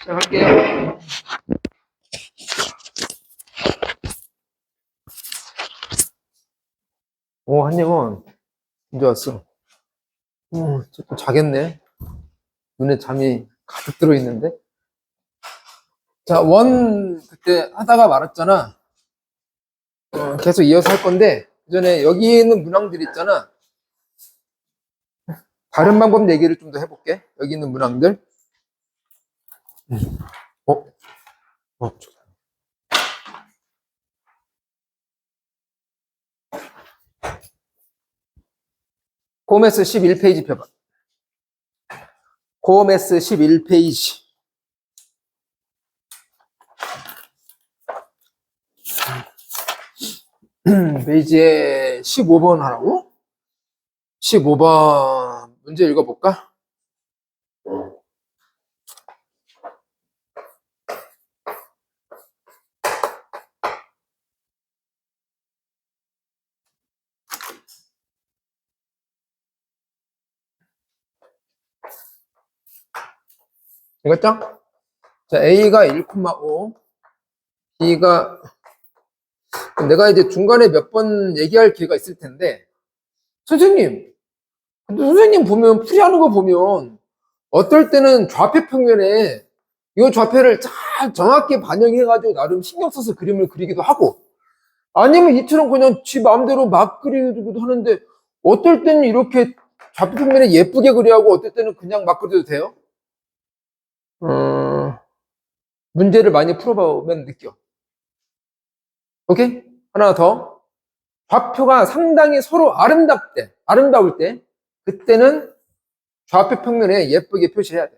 시작할게요. 오, 한영원. 이제 왔어. 조금 자겠네. 눈에 잠이 가득 들어있는데. 자, 그때 하다가 말았잖아. 계속 이어서 할 건데, 그 전에 여기 있는 문항들 있잖아. 다른 방법 얘기를 좀 더 해볼게. 여기 있는 문항들. 어? 좋다. 고메스 11페이지 펴봐. 고메스 11페이지. 페이지에 15번 하라고? 15번 문제 읽어볼까? 읽었죠? 자, A가 1,5, B가, 내가 이제 중간에 몇 번 얘기할 기회가 있을 텐데, 선생님, 근데 선생님 보면, 풀이하는 거 보면, 어떨 때는 좌표 평면에 이 좌표를 잘 정확히 반영해가지고 나름 신경 써서 그림을 그리기도 하고, 아니면 이처럼 그냥 지 마음대로 막 그리기도 하는데, 어떨 때는 이렇게 좌표 평면에 예쁘게 그리하고, 어떨 때는 그냥 막 그려도 돼요? 문제를 많이 풀어보면 느껴. 오케이? 하나 더. 좌표가 상당히 서로 아름다울 때, 그때는 좌표 평면에 예쁘게 표시해야 돼.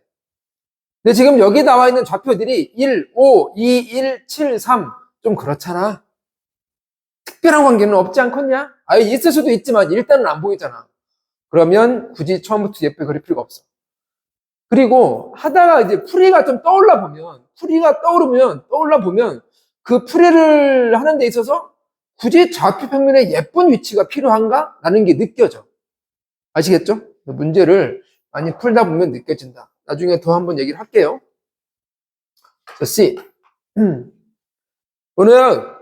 근데 지금 여기 나와 있는 좌표들이 1, 5, 2, 1, 7, 3. 좀 그렇잖아. 특별한 관계는 없지 않겠냐? 아예 있을 수도 있지만 일단은 안 보이잖아. 그러면 굳이 처음부터 예쁘게 그릴 필요가 없어. 그리고 하다가 이제 풀이가 좀 떠올라 보면 그 풀이를 하는 데 있어서 굳이 좌표 평면에 예쁜 위치가 필요한가? 라는 게 느껴져. 아시겠죠? 문제를 많이 풀다 보면 느껴진다. 나중에 더 한번 얘기를 할게요. 자, C. 은우야.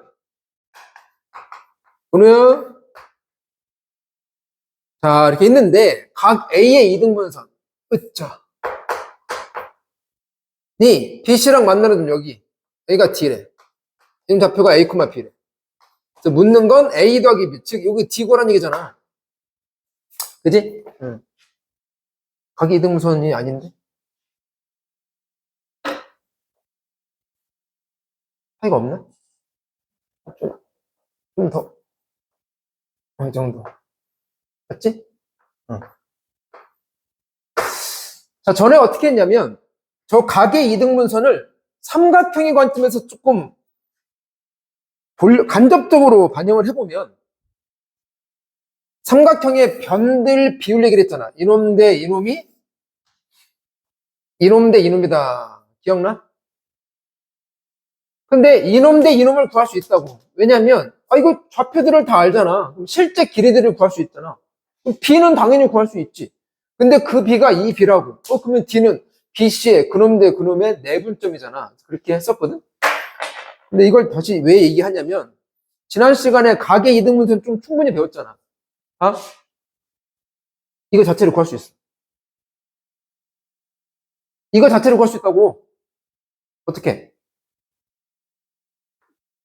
자, 이렇게 있는데, 각 A의 이등분선. 으짜. BC랑 만나는 여기. A가 D래. 지금 좌표가 A, B래. 그래서 묻는 건 A 더하기 B. 즉, 여기 D고란 얘기잖아. 그지? 응. 각이 이등분선이 아닌데? 차이가 없나? 좀 더. 이 정도. 맞지? 응. 자, 전에 어떻게 했냐면, 저 각의 이등분선을 삼각형의 관점에서 조금 간접적으로 반영을 해보면, 삼각형의 변들 비율 얘기를 했잖아. 이놈 대 이놈이 이놈 대 이놈이다. 기억나? 근데 이놈 대 이놈을 구할 수 있다고. 왜냐면 이거 좌표들을 다 알잖아. 그럼 실제 길이들을 구할 수 있잖아. 그럼 B는 당연히 구할 수 있지. 근데 그 B가 이 B라고. 그러면 D는 BC의 그놈 대 그놈의 내분점이잖아. 그렇게 했었거든. 근데 이걸 다시 왜 얘기하냐면 지난 시간에 각의 이등분선 좀 충분히 배웠잖아. 아? 이거 자체를 구할 수 있어. 이거 자체를 구할 수 있다고. 어떻게?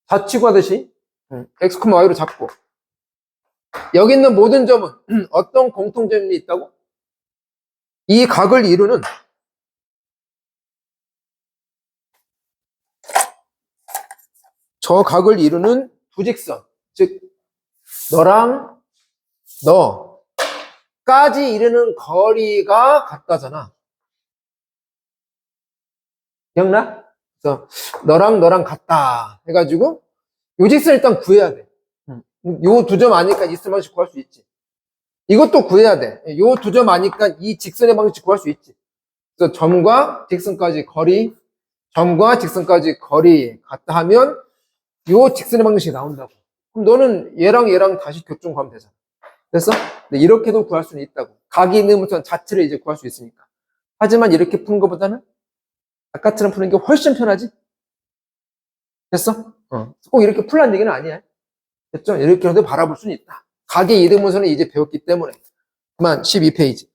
좌치구 하듯이 x, y로 잡고 여기 있는 모든 점은 어떤 공통점이 있다고? 이 각을 이루는 저 각을 이루는 두 직선, 즉 너랑 너까지 이르는 거리가 같다잖아. 기억나? 그래서 너랑 같다 해가지고 요 직선 일단 구해야 돼. 요 두 점 아니까 이 방식 구할 수 있지. 이것도 구해야 돼. 요 두 점 아니까 이 직선의 방식 구할 수 있지. 그래서 점과 직선까지 거리, 점과 직선까지 거리 같다 하면 요 직선의 방정식이 나온다고. 그럼 너는 얘랑 다시 교점 구하면 되잖아. 됐어? 근데 이렇게도 구할 수는 있다고. 각이 있는 부분 자체를 이제 구할 수 있으니까. 하지만 이렇게 푸는 것보다는 아까처럼 푸는 게 훨씬 편하지? 됐어? 꼭 이렇게 풀란 얘기는 아니야. 됐죠? 이렇게라도 바라볼 수는 있다. 가계 이등분선을 이제 배웠기 때문에. 그만 12페이지.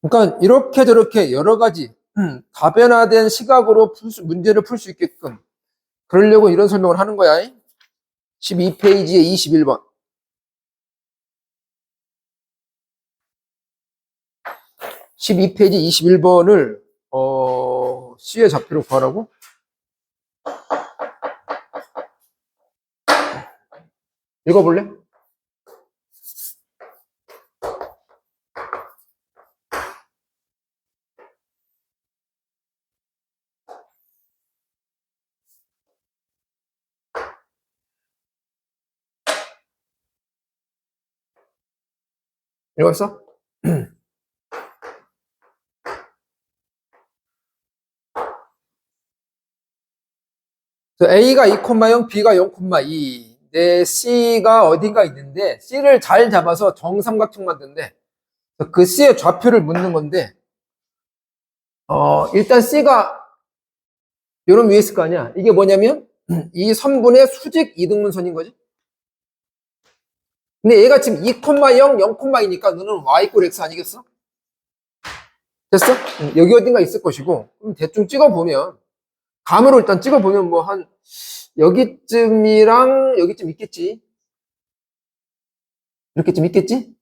그러니까 이렇게 저렇게 여러 가지 다변화된 시각으로 문제를 풀 수 있게끔 그러려고 이런 설명을 하는 거야. 12페이지에 21번. 12페이지 21번을 C의 좌표를 구하라고? 읽어볼래? 읽었어? A가 2,0, B가 0,2. 내 C가 어딘가 있는데 C를 잘 잡아서 정삼각형 만드는데 그 C의 좌표를 묻는 건데 일단 C가 요런 위에 있을 거 아니야. 이게 뭐냐면 이 선분의 수직 이등분선인 거지. 근데 얘가 지금 2,0, 0,2니까 너는 y 꼴 x 아니겠어? 됐어? 여기 어딘가 있을 것이고 그럼 대충 찍어보면 감으로 일단 찍어보면 뭐 한 여기쯤이랑 여기쯤 있겠지. 이렇게쯤 있겠지?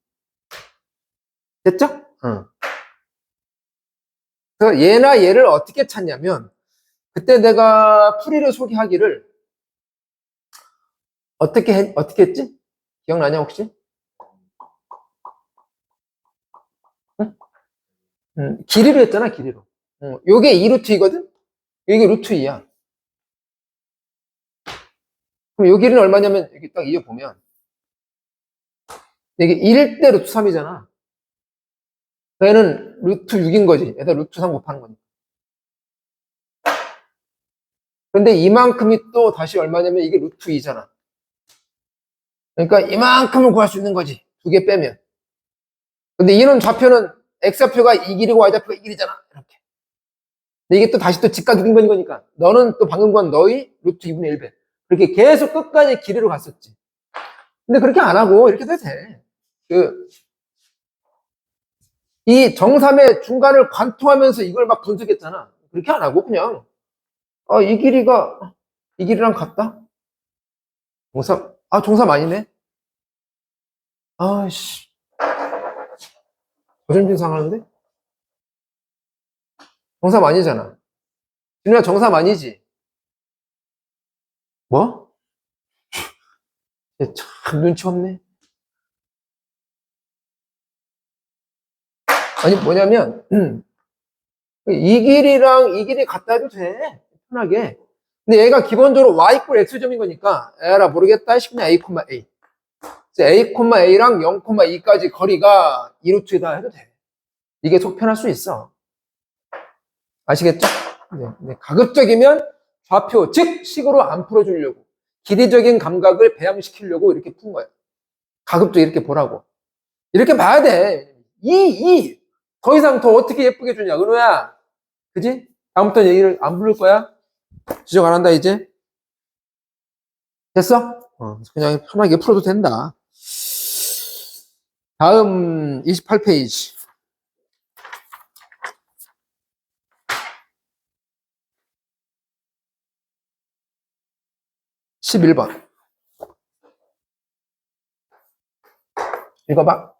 됐죠? 그래서 얘나 얘를 어떻게 찾냐면 그때 내가 풀이를 소개하기를 어떻게 했지? 기억나냐 혹시? 응? 길이로 했잖아, 길이로. 요게 2루트이거든? 이게 루트 2야. 그럼 요 길이는 얼마냐면 여기 딱 이어보면 이게 1대 루트 3이잖아. 얘는 루트 6인 거지. 얘다 루트 3 곱하는 거니까. 근데 이만큼이 또 다시 얼마냐면 이게 루트 2잖아. 그러니까 이만큼을 구할 수 있는 거지. 두 개 빼면. 근데 이런 좌표는 x좌표가 이 길이고 y좌표가 이 길이잖아. 이렇게. 근데 이게 또 다시 또 직각 이등변인 거니까 너는 또 방금 건 너희 루트 2분의 1배. 그렇게 계속 끝까지 길이로 갔었지. 근데 그렇게 안 하고 이렇게 돼도 돼. 이 정삼의 중간을 관통하면서 이걸 막 분석했잖아. 그렇게 안 하고 그냥 이 길이가 이 길이랑 같다? 정삼 아니네? 아씨, 조심심 상하는데? 정삼 아니잖아. 준우야, 정삼 아니지? 뭐? 참 눈치 없네. 아니, 뭐냐면, 이 길이랑 이 길이 같다 해도 돼. 편하게. 근데 얘가 기본적으로 y 꼴 x점인 거니까, 에라, 모르겠다 싶으면 a, a. a, a랑 0,2까지 거리가 2루트이다 해도 돼. 이게 속 편할 수 있어. 아시겠죠? 네. 가급적이면 좌표, 즉, 식으로 안 풀어주려고. 길이적인 감각을 배양시키려고 이렇게 푼 거야. 가급적 이렇게 보라고. 이렇게 봐야 돼. 더 이상 더 어떻게 예쁘게 주냐, 은호야. 그지? 다음부터 얘기를 안 부를 거야? 지적 안 한다, 이제? 됐어? 그냥 편하게 풀어도 된다. 다음 28페이지. 11번. 읽어봐.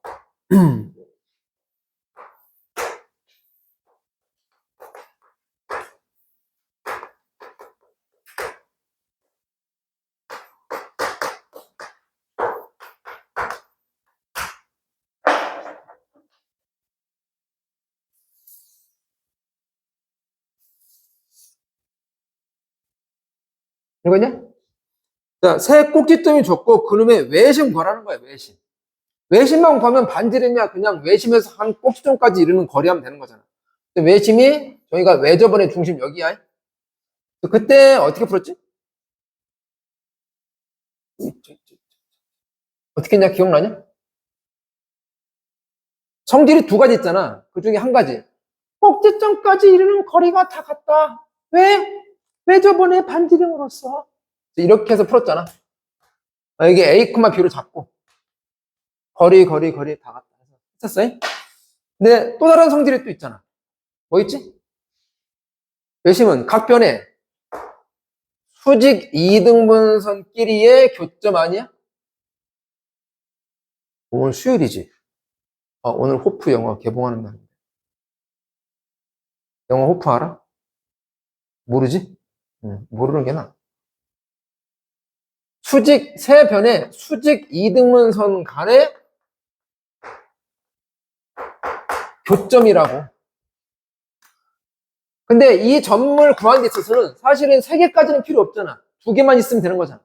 읽었냐? 자, 새 꼭지점이 줬고, 그놈의 외심 구하라는 거야, 외심. 외심만 구하면 반지름이야. 그냥 외심에서 한 꼭지점까지 이르는 거리하면 되는 거잖아. 외심이, 저희가 외접원의 중심 여기야. 그때 어떻게 풀었지? 어떻게 했냐, 기억나냐? 성질이 두 가지 있잖아. 그 중에 한 가지. 꼭지점까지 이르는 거리가 다 같다. 왜? 왜 저번에 반지름으로 써? 이렇게 해서 풀었잖아. 이게 A, B로 잡고 거리 다 같다. 했었어요? 근데 또 다른 성질이 또 있잖아. 뭐 있지? 외심은 각 변에 수직 이등분선끼리의 교점 아니야? 오늘 수요일이지. 오늘 호프 영화 개봉하는 날인데. 영화 호프 알아? 모르지? 모르는 게 나아. 세 변의 수직 이등분선 간의 교점이라고. 근데 이 점을 구하는 데 있어서는 사실은 3개까지는 필요 없잖아. 2개만 있으면 되는 거잖아.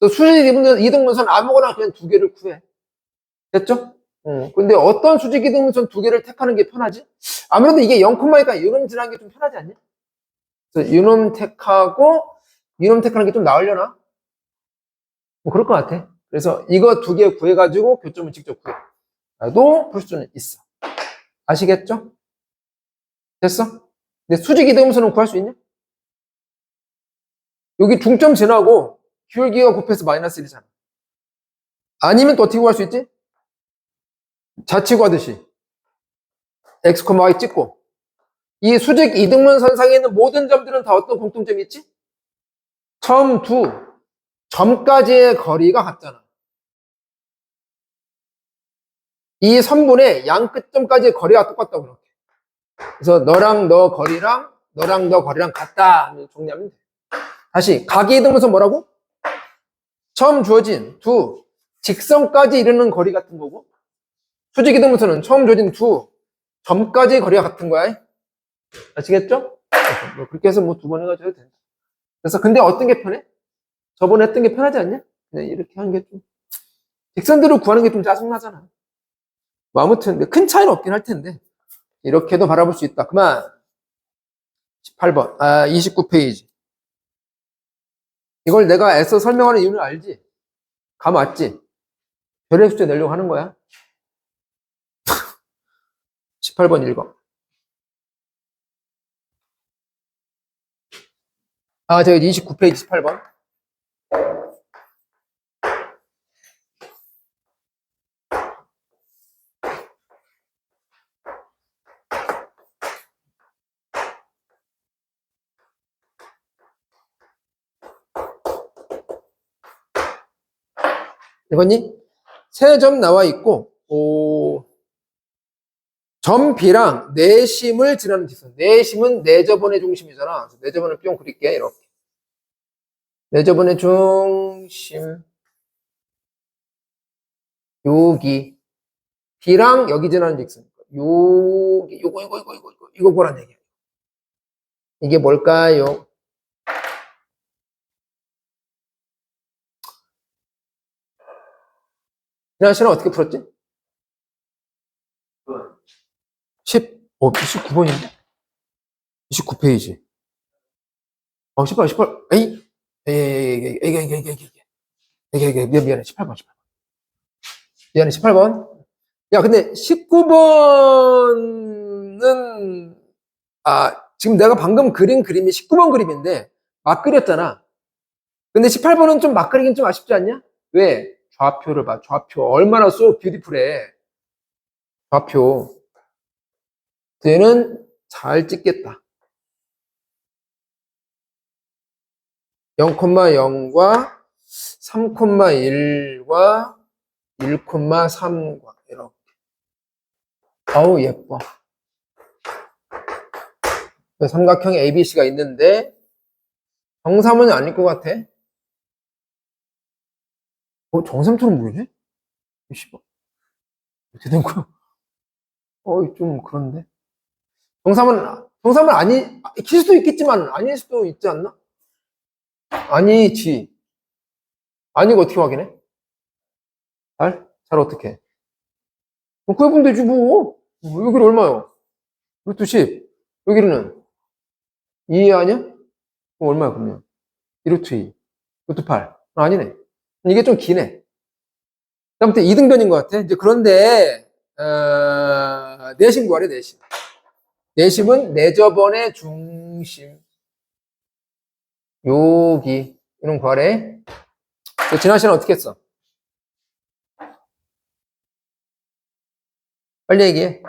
수직 이등분선 아무거나 그냥 2개를 구해. 됐죠? 근데 어떤 수직 이등분선 2개를 택하는 게 편하지? 아무래도 이게 0,2가 이놈 지나는 게 좀 편하지 않냐? 그래서 이놈 택하고 이놈 택하는 게 좀 나으려나? 뭐 그럴 것 같아. 그래서 이거 2개 구해가지고 교점을 직접 구해도 볼 수는 있어. 아시겠죠? 됐어? 근데 수직 이등분선은 구할 수 있냐? 여기 중점 지나고 기울기가 곱해서 마이너스 1이잖아. 아니면 또 어떻게 구할 수 있지? 자치구하듯이 x, y 찍고 이 수직 이등분선상에 있는 모든 점들은 다 어떤 공통점이 있지? 처음 두 점까지의 거리가 같잖아. 이 선분의 양 끝점까지의 거리가 똑같다고 그렇게. 그래서 너랑 너 거리랑 너랑 너 거리랑 같다 정리하면 돼. 다시 각이 이등분선 뭐라고? 처음 주어진 두 직선까지 이르는 거리 같은 거고 수직 이등분선은 처음 주어진 두 점까지의 거리가 같은 거야. 아시겠죠? 뭐 그렇게 해서 뭐 2번 해가지고 된다. 그래서 근데 어떤 게 편해? 저번에 했던 게 편하지 않냐? 그냥 이렇게 하는 게 좀 직선들을 구하는 게 좀 짜증나잖아. 뭐 아무튼 큰 차이는 없긴 할 텐데 이렇게도 바라볼 수 있다. 그만. 18번 29페이지. 이걸 내가 애써 설명하는 이유는 알지? 감 왔지? 별의 숫자 내려고 하는 거야. 18번 읽어. 저기 29페이지 18번. 읽었니? 세 점 나와 있고 점 B랑 내심을 지나는 직선. 내심은 내저번의 중심이잖아. 내저번을 뿅 그릴게. 이렇게. 내저번의 중심. 여기. B랑 여기 지나는 직선. 여기. 이거 보란 얘기야. 이게 뭘까요? 지난 시간 어떻게 풀었지? 29번인데? 29페이지. 18. 에이? 미안해. 18번. 미안해. 18번. 야, 근데 19번은, 지금 내가 방금 그린 그림이 19번 그림인데, 막 그렸잖아. 근데 18번은 좀 막 그리긴 좀 아쉽지 않냐? 왜? 좌표를 봐. 좌표. 얼마나 쏘 뷰티풀해. 좌표. 얘는 잘 찍겠다. 0,0과 3,1과 1,3과 이렇게. 아우 예뻐. 삼각형 ABC가 있는데 정삼은 아닐 것 같아. 정삼처럼 보이네? 어떻게 된 거야? 좀 그런데. 정삼은 길 수도 있겠지만 아닐 수도 있지 않나? 아니지. 아니고 어떻게 확인해? 잘 어떻게? 구해보면 되지 뭐. 여기는 얼마요? 루트 10. 여기는 2 아니야? 그럼 얼마야 그러면? 1루트 2. 루트 8. 아니네. 이게 좀 기네. 아무튼 2등변인 것 같아. 이제 그런데 내신 구하래 내신. 내심은 내저번의 중심. 여기 이런 거래. 지난 시간에 어떻게 했어? 빨리 얘기해.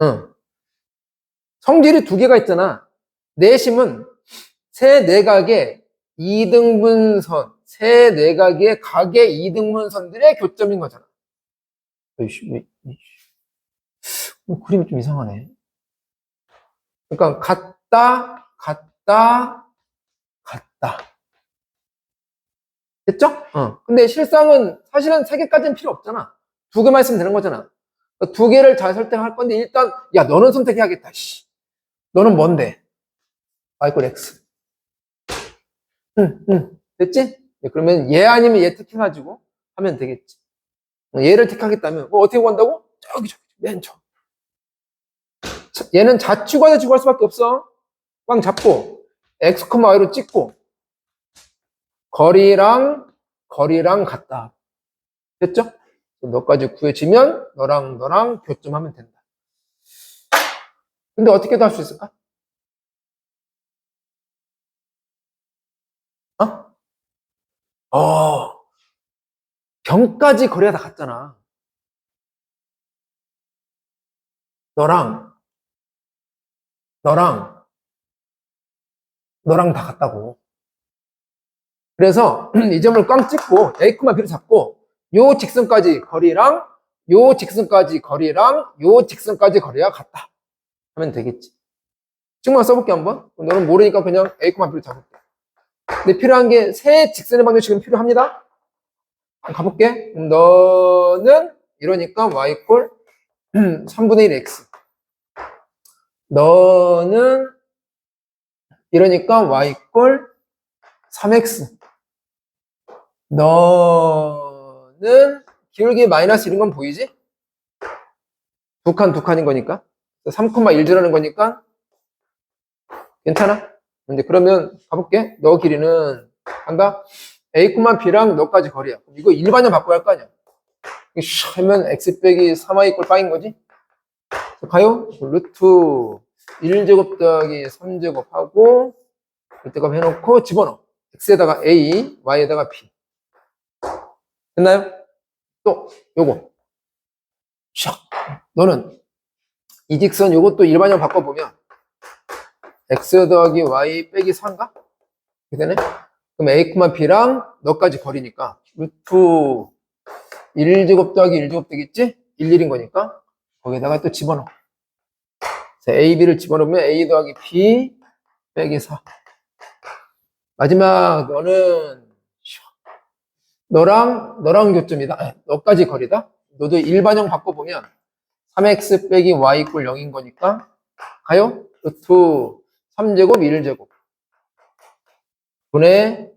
응. 성질이 두 개가 있잖아. 내심은 세 내각의 이등분선, 세 내각의 각의 이등분선들의 교점인 거잖아. 그림이 좀 이상하네. 그러니까 같다, 같다, 같다. 됐죠? 근데 실상은 사실은 세 개까지는 필요 없잖아. 두 개만 있으면 되는 거잖아. 두 개를 잘 설정할 건데 일단 야 너는 선택해야겠다. 씨. 너는 뭔데? y 이 x. 응. 됐지? 네, 그러면 얘 아니면 얘 택해가지고 하면 되겠지. 얘를 택하겠다면 뭐 어떻게 구한다고? 저기 맨 처음. 얘는 좌측과자 주할 수밖에 없어. 꽝 잡고 x, y로 찍고 거리랑 같다. 됐죠? 너까지 구해지면 너랑 교점하면 된다. 근데 어떻게 더 할 수 있을까? 어? 병까지 거리가 다 같잖아. 너랑 너랑 다 같다고. 그래서 이 점을 꽝 찍고 A, B를 잡고 요 직선까지 거리랑 요 직선까지 거리랑 요 직선까지 거리가 같다 하면 되겠지. 지금 써볼게 한번. 너는 모르니까 그냥 A, B를 잡을게. 근데 필요한 게 세 직선의 방정식은 필요합니다. 가볼게. 너는 이러니까 y 꼴 3분의 1 x. 너는 이러니까 y 꼴 3x. 너는 기울기 마이너스 이런 건 보이지? 두 칸인 거니까. 3,1제라는 거니까 괜찮아? 근데 그러면 가볼게. 너 길이는 간다. A, B랑 너까지 거리야. 이거 일반형 바꿔야 할 거 아니야. 하면 x 빼기 3y 꼴 빵인 거지? 가요? 루트 1제곱 더하기 3제곱 하고 이때가 해놓고 집어넣어. x에다가 a, y에다가 b. 됐나요? 또 요거. 샥. 너는 이 직선 요것도 일반형 바꿔보면 x 더하기 y 빼기 4인가? 이렇게 되네? 그럼 a, b랑 너까지 거리니까 루트 1제곱 더하기 1제곱 되겠지? 1인 거니까 거기다가 또 집어넣어. a, b를 집어넣으면 a 더하기 b 빼기 4. 마지막 너랑 교점이다. 너까지 거리다. 너도 일반형 바꿔보면 3x 빼기 y 꼴 0인 거니까 가요? 루트 3제곱 1제곱 분의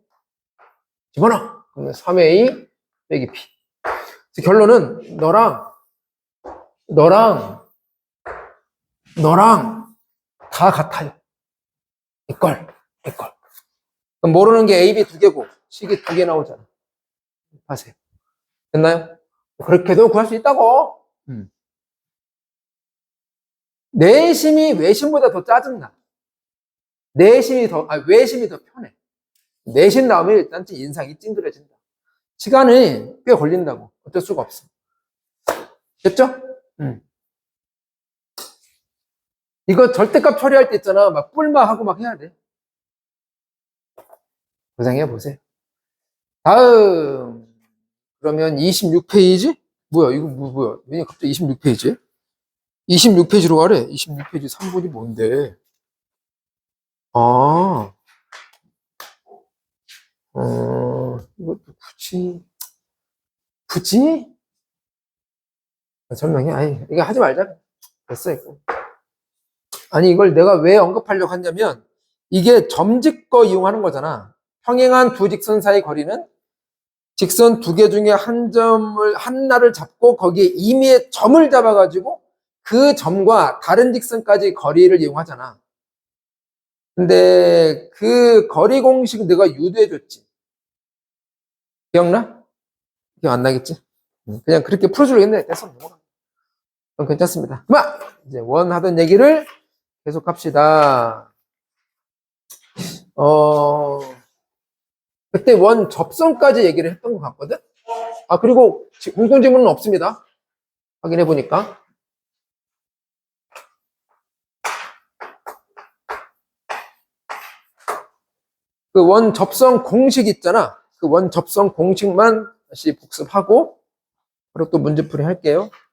집어넣어. 그러면 3a 빼기 b. 결론은 너랑 다 같아요. 이걸. 그럼 모르는 게 a, b 두 개고 식이 두 개 나오잖아. 하세요. 됐나요? 그렇게도 구할 수 있다고. 내심이 외심보다 더 짜증나. 외심이 더 편해. 내심 나오면 일단 인상이 찡그려진다. 시간이 꽤 걸린다고. 어쩔 수가 없어. 됐죠? 이거 절대값 처리할 때 있잖아. 막 뿔마 하고 막 해야 돼. 고생해 보세요. 다음. 그러면 26페이지? 뭐야, 이거 뭐야. 왜 갑자기 26페이지? 26페이지로 가래. 26페이지 3번이 뭔데? 아, 이것도 굳이? 설명해? 아니, 이거 하지 말자. 됐어, 이거. 아니, 이걸 내가 왜 언급하려고 하냐면, 이게 점직거 이용하는 거잖아. 평행한 두 직선 사이 거리는 직선 두 개 중에 하나를 잡고 거기에 임의의 점을 잡아가지고 그 점과 다른 직선까지 거리를 이용하잖아. 근데 그 거리 공식 내가 유도해줬지. 기억나? 기억 안 나겠지? 그냥 그렇게 풀어주려고 했는데 됐어. 넘어가. 그럼 괜찮습니다. 그만! 이제 원 하던 얘기를 계속 합시다. 그때 원 접선까지 얘기를 했던 것 같거든? 아, 그리고 공통 질문은 없습니다. 확인해 보니까. 그 원 접선 공식 있잖아. 그 원 접선 공식만 다시 복습하고, 그리고 또 문제풀이 할게요.